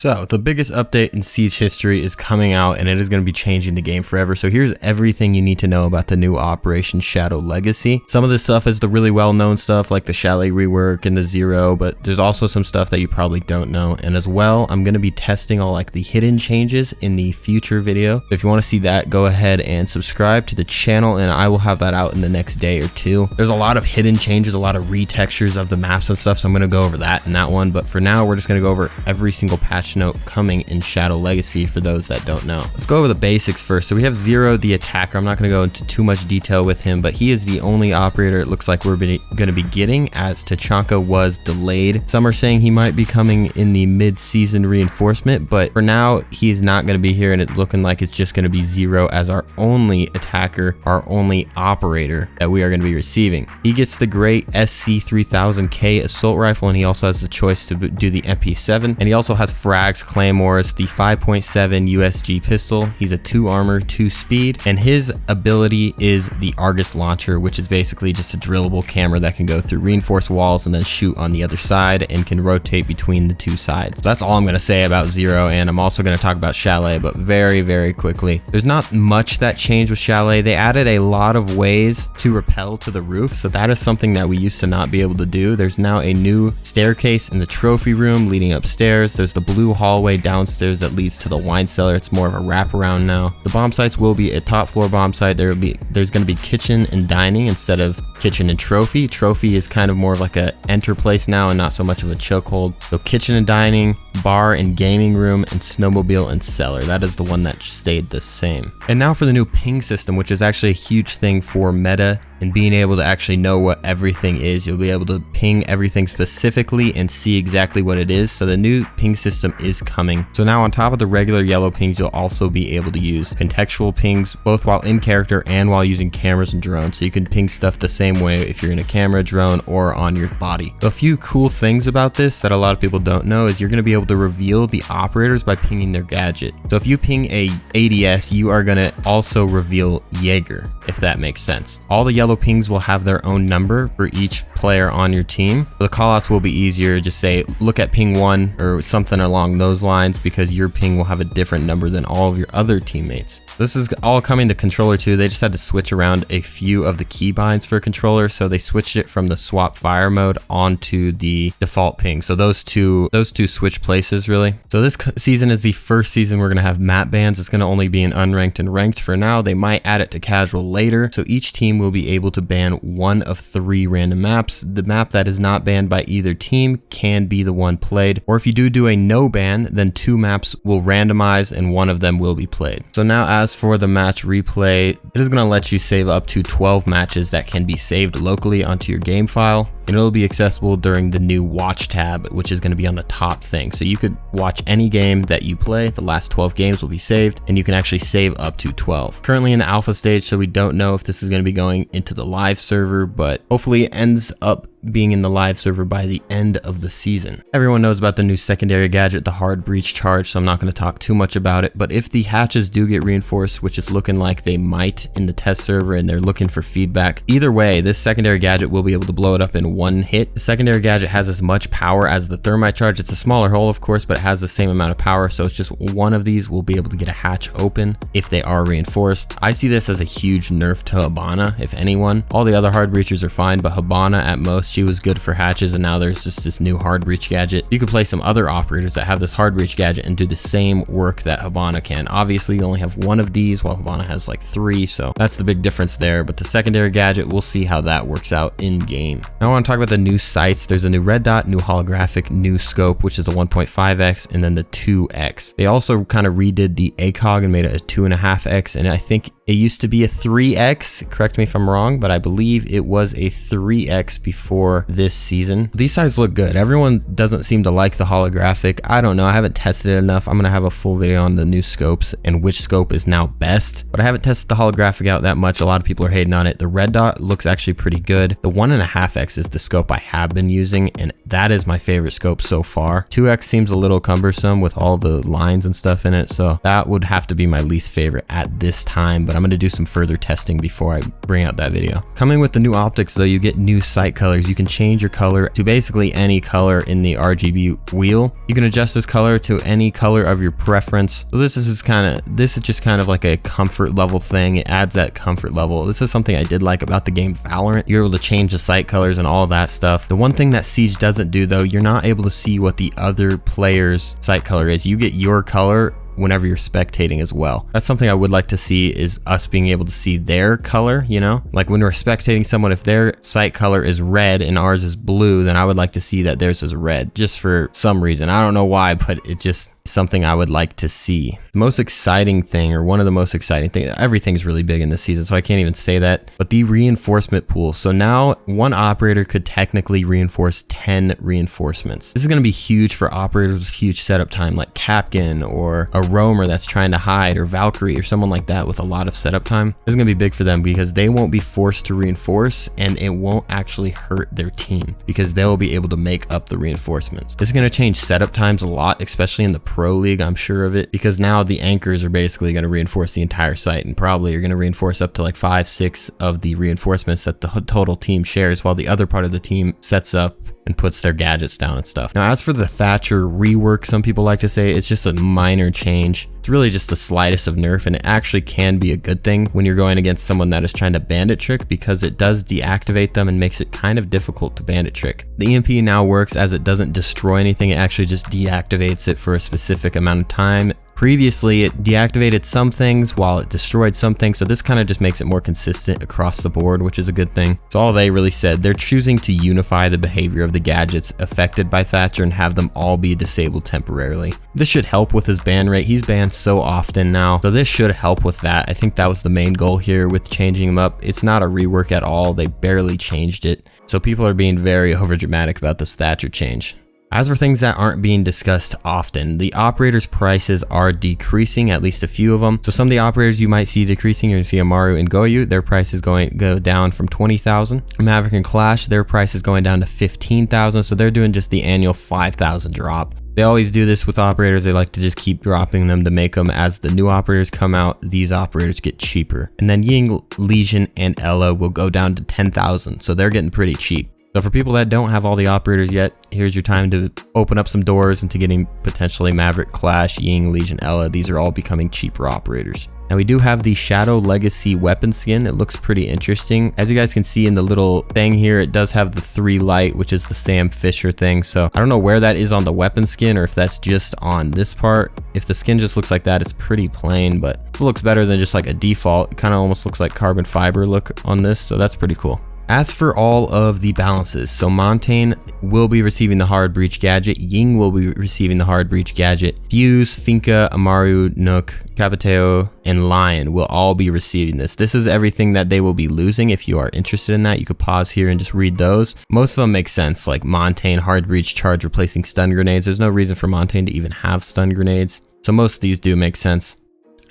So the biggest update in Siege history is coming out, and it is going to be changing the game forever. So here's everything you need to know about the new Operation Shadow Legacy. Some of this stuff is the really well-known stuff like the Chalet rework and the Zero, but there's also some stuff that you probably don't know. And as well, I'm going to be testing all like the hidden changes in the future video. So if you want to see that, go ahead and subscribe to the channel, and I will have that out in the next day or two. There's a lot of hidden changes, a lot of retextures of the maps and stuff, so I'm going to go over that in that one. But for now, we're just going to go over every single patch note coming in Shadow Legacy for those that don't know. Let's go over the basics first. So we have Zero, the attacker. I'm not going to go into too much detail with him, but he is the only operator it looks like we're going to be getting, as Tachanka was delayed. Some are saying he might be coming in the mid-season reinforcement, but for now he's not going to be here, and it's looking like it's just going to be Zero as our only attacker, our only operator that we are going to be receiving. He gets the great SC3000K assault rifle, and he also has the choice to do the MP7, and he also has frags, claymores, the 5.7 USG pistol. He's a 2 armor, 2 speed, and his ability is the Argus launcher, which is basically just a drillable camera that can go through reinforced walls and then shoot on the other side and can rotate between the 2 sides. So that's all I'm going to say about Zero, and I'm also going to talk about Chalet, but very quickly. There's not much that changed with Chalet. They added a lot of ways to rappel to the roof, so that is something that we used to not be able to do. There's now a new staircase in the trophy room leading upstairs. There's the blue hallway downstairs that leads to the wine cellar. It's more of a wraparound now. The bomb sites will be a top floor bomb site. There's going to be kitchen and dining instead of kitchen and trophy. Trophy is kind of more of like a enter place now and not so much of a chokehold. So kitchen and dining, bar and gaming room, and snowmobile and cellar. That is the one that stayed the same. And now for the new ping system, which is actually a huge thing for meta and being able to actually know what everything is. You'll be able to ping everything specifically and see exactly what it is. So the new ping system is coming. So now on top of the regular yellow pings, you'll also be able to use contextual pings, both while in character and while using cameras and drones. So you can ping stuff the same way if you're in a camera, drone, or on your body. So a few cool things about this that a lot of people don't know is you're going to be able to reveal the operators by pinging their gadget. So if you ping a ADS, you are going to also reveal Jaeger, if that makes sense. All the yellow pings will have their own number for each player on your team. The callouts will be easier. Just say, look at ping 1 or something along those lines, because your ping will have a different number than all of your other teammates. This is all coming to controller too. They just had to switch around a few of the keybinds for controller. So they switched it from the swap fire mode onto the default ping. So those two switch places really. So this season is the first season we're going to have map bans. It's going to only be in unranked and ranked for now. They might add it to casual later. So each team will be able to ban one of 3 random maps. The map that is not banned by either team can be the one played, or if you do a no ban, then 2 maps will randomize and one of them will be played. So now as for the match replay, it is going to let you save up to 12 matches that can be saved locally onto your game file, and it'll be accessible during the new watch tab, which is going to be on the top thing. So you could watch any game that you play. The last 12 games will be saved, and you can actually save up to 12. Currently in the alpha stage, so we don't know if this is going to be going into the live server, but hopefully it ends up being in the live server by the end of the season. Everyone knows about the new secondary gadget, the hard breach charge, so I'm not going to talk too much about it. But if the hatches do get reinforced, which is looking like they might in the test server, and they're looking for feedback, either way, this secondary gadget will be able to blow it up in one hit. The secondary gadget has as much power as the thermite charge. It's a smaller hole, of course, but it has the same amount of power. So it's just one of these will be able to get a hatch open if they are reinforced. I see this as a huge nerf to Hibana, if anyone. All the other hard breachers are fine, but Hibana at most, she was good for hatches, and now there's just this new hard breach gadget. You could play some other operators that have this hard breach gadget and do the same work that Hibana can. Obviously, you only have 1 of these, while Hibana has like 3, so that's the big difference there. But the secondary gadget, we'll see how that works out in game. Now I want to talk about the new sights. There's a new red dot, new holographic, new scope, which is a 1.5x, and then the 2x. They also kind of redid the ACOG and made it a 2.5x, and I think it used to be a 3x, correct me if I'm wrong, but I believe it was a 3x before this season. These sides look good. Everyone doesn't seem to like the holographic. I don't know. I haven't tested it enough. I'm going to have a full video on the new scopes and which scope is now best, but I haven't tested the holographic out that much. A lot of people are hating on it. The red dot looks actually pretty good. The 1.5x is the scope I have been using, and that is my favorite scope so far. 2x seems a little cumbersome with all the lines and stuff in it, so that would have to be my least favorite at this time, but I'm going to do some further testing before I bring out that video. Coming with the new optics though, you get new sight colors. You can change your color to basically any color in the RGB wheel. You can adjust this color to any color of your preference. So this is just kind of like a comfort level thing. It adds that comfort level. This is something I did like about the game Valorant. You're able to change the sight colors and all that stuff. The one thing that Siege doesn't do though, you're not able to see what the other player's sight color is. You get your color whenever you're spectating as well. That's something I would like to see, is us being able to see their color, you know? Like when we're spectating someone, if their sight color is red and ours is blue, then I would like to see that theirs is red, just for some reason. I don't know why, but it just something I would like to see. The most exciting thing, or one of the most exciting things, everything's really big in this season, so I can't even say that, but the reinforcement pool. So now one operator could technically reinforce 10 reinforcements. This is going to be huge for operators with huge setup time, like Capkin or a roamer that's trying to hide, or Valkyrie or someone like that with a lot of setup time. This is going to be big for them because they won't be forced to reinforce, and it won't actually hurt their team because they'll be able to make up the reinforcements. This is going to change setup times a lot, especially in the Pro League, I'm sure of it, because now the anchors are basically going to reinforce the entire site, and probably are going to reinforce up to like 5-6 of the reinforcements that the total team shares, while the other part of the team sets up and puts their gadgets down and stuff. Now, as for the Thatcher rework, some people like to say it's just a minor change. It's really just the slightest of nerf, and it actually can be a good thing when you're going against someone that is trying to bandit trick, because it does deactivate them and makes it kind of difficult to bandit trick. The EMP now works as it doesn't destroy anything, it actually just deactivates it for a specific amount of time. Previously, it deactivated some things while it destroyed some things, so this kind of just makes it more consistent across the board, which is a good thing. That's all they really said. They're choosing to unify the behavior of the gadgets affected by Thatcher and have them all be disabled temporarily. This should help with his ban rate. He's banned so often now, so this should help with that. I think that was the main goal here with changing him up. It's not a rework at all. They barely changed it, so people are being very overdramatic about this Thatcher change. As for things that aren't being discussed often, the operators' prices are decreasing, at least a few of them. So some of the operators you might see decreasing, you see Amaru and Goyu, their price is go down from 20,000. Maverick and Clash, their price is going down to 15,000, so they're doing just the annual 5,000 drop. They always do this with operators. They like to just keep dropping them to make them, as the new operators come out, these operators get cheaper. And then Ying, Legion, and Ella will go down to 10,000, so they're getting pretty cheap. So for people that don't have all the operators yet, here's your time to open up some doors into getting potentially Maverick, Clash, Ying, Legion, Ella. These are all becoming cheaper operators. Now we do have the Shadow Legacy weapon skin. It looks pretty interesting. As you guys can see in the little thing here, it does have the 3 light, which is the Sam Fisher thing. So I don't know where that is on the weapon skin, or if that's just on this part. If the skin just looks like that, it's pretty plain, but it looks better than just like a default. It kind of almost looks like carbon fiber look on this, so that's pretty cool. As for all of the balances, so Montaigne will be receiving the Hard Breach gadget, Ying will be receiving the Hard Breach gadget, Fuse, Finka, Amaru, Nook, Capiteo, and Lion will all be receiving this. This is everything that they will be losing. If you are interested in that, you could pause here and just read those. Most of them make sense, like Montaigne, Hard Breach charge replacing stun grenades. There's no reason for Montaigne to even have stun grenades, so most of these do make sense.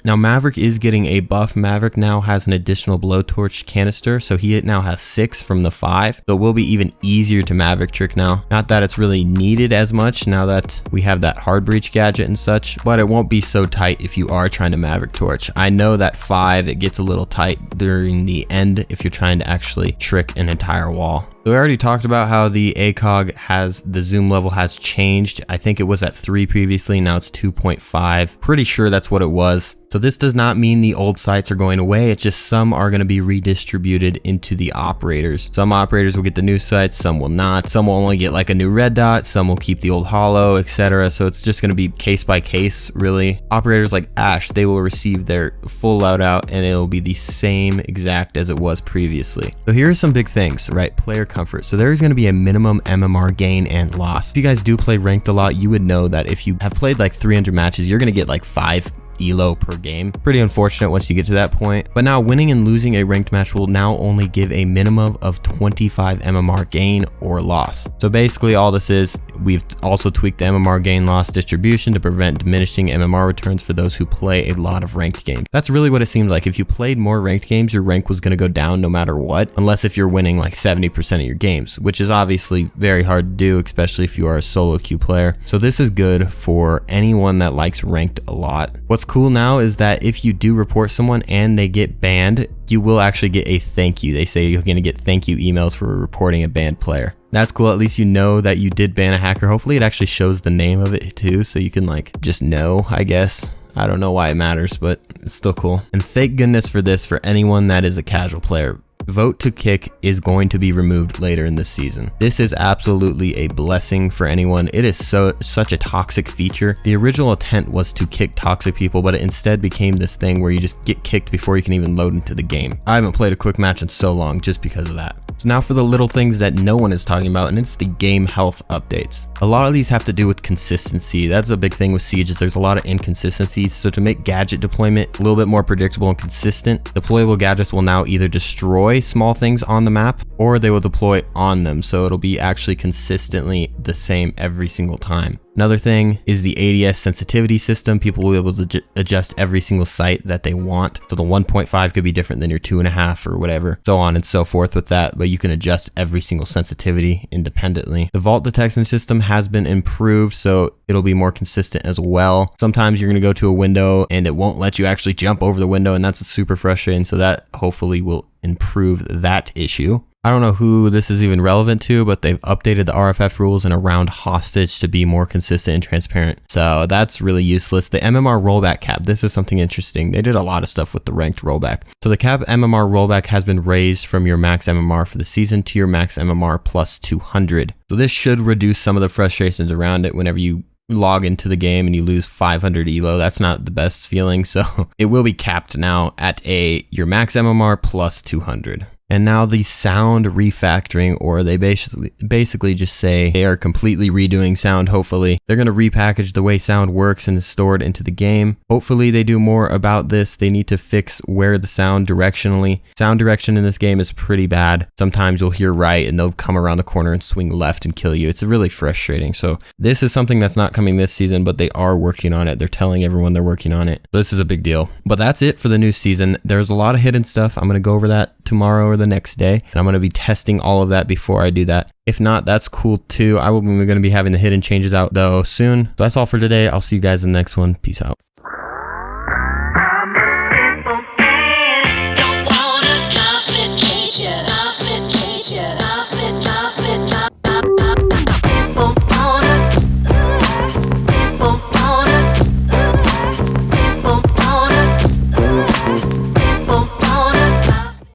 Now Maverick is getting a buff. Maverick now has an additional blowtorch canister, so he now has 6 from the 5. So it will be even easier to Maverick trick now. Not that it's really needed as much now that we have that Hard Breach gadget and such, but it won't be so tight if you are trying to Maverick torch. I know that 5, it gets a little tight during the end if you're trying to actually trick an entire wall. So we already talked about how the ACOG has, the zoom level has changed. I think it was at 3 previously, now it's 2.5. Pretty sure that's what it was. So this does not mean the old sites are going away, it's just some are going to be redistributed into the operators. Some operators will get the new sites, some will not. Some will only get like a new red dot, some will keep the old hollow, etc. So it's just going to be case by case, really. Operators like Ash, they will receive their full loadout and it'll be the same exact as it was previously. So here are some big things, right? Player comfort. So there is going to be a minimum MMR gain and loss. If you guys do play ranked a lot, you would know that if you have played like 300 matches, you're going to get like 5 elo per game. Pretty unfortunate once you get to that point. But now winning and losing a ranked match will now only give a minimum of 25 MMR gain or loss. So basically all this is, we've also tweaked the MMR gain loss distribution to prevent diminishing MMR returns for those who play a lot of ranked games. That's really what it seemed like. If you played more ranked games, your rank was going to go down no matter what, unless if you're winning like 70% of your games, which is obviously very hard to do, especially if you are a solo queue player. So this is good for anyone that likes ranked a lot. What's cool now is that if you do report someone and they get banned, you will actually get a thank you. They say you're going to get thank you emails for reporting a banned player. That's cool. At least you know that you did ban a hacker. Hopefully it actually shows the name of it too, so you can like just know, I guess. I don't know why it matters, but it's still cool. And thank goodness for this for anyone that is a casual player. Vote to kick is going to be removed later in this season. This is absolutely a blessing for anyone. It is such a toxic feature. The original intent was to kick toxic people, but it instead became this thing where you just get kicked before you can even load into the game. I haven't played a quick match in so long just because of that. So now for the little things that no one is talking about, and it's the game health updates. A lot of these have to do with consistency. That's a big thing with Siege, is there's a lot of inconsistencies. So to make gadget deployment a little bit more predictable and consistent, deployable gadgets will now either destroy small things on the map or they will deploy on them. So it'll be actually consistently the same every single time. Another thing is the ADS sensitivity system. People will be able to adjust every single site that they want. So the 1.5 could be different than your 2.5 or whatever, so on and so forth with that, but you can adjust every single sensitivity independently. The vault detection system has been improved, so it'll be more consistent as well. Sometimes you're going to go to a window and it won't let you actually jump over the window, and that's super frustrating. So that hopefully will improve that issue. I don't know who this is even relevant to, but they've updated the RFF rules and around hostage to be more consistent and transparent. So that's really useless. The MMR rollback cap, this is something interesting. They did a lot of stuff with the ranked rollback. So the cap MMR rollback has been raised from your max MMR for the season to your max MMR plus 200. So this should reduce some of the frustrations around it whenever you log into the game and you lose 500 elo. That's not the best feeling. So it will be capped now at your max MMR plus 200. And now the sound refactoring, or they basically just say they are completely redoing sound. Hopefully they're going to repackage the way sound works and is stored into the game. Hopefully they do more about this. They need to fix where the sound direction in this game is pretty bad. Sometimes you'll hear right and they'll come around the corner and swing left and kill you. It's really frustrating. So this is something that's not coming this season, but they are working on it. They're telling everyone they're working on it. This is a big deal. But that's it for the new season. There's a lot of hidden stuff. I'm going to go over that tomorrow or the next day, and I'm going to be testing all of that before I do that. If not, that's cool too. We're going to be having the hidden changes out though soon. So that's all for today. I'll see you guys in the next one. Peace out.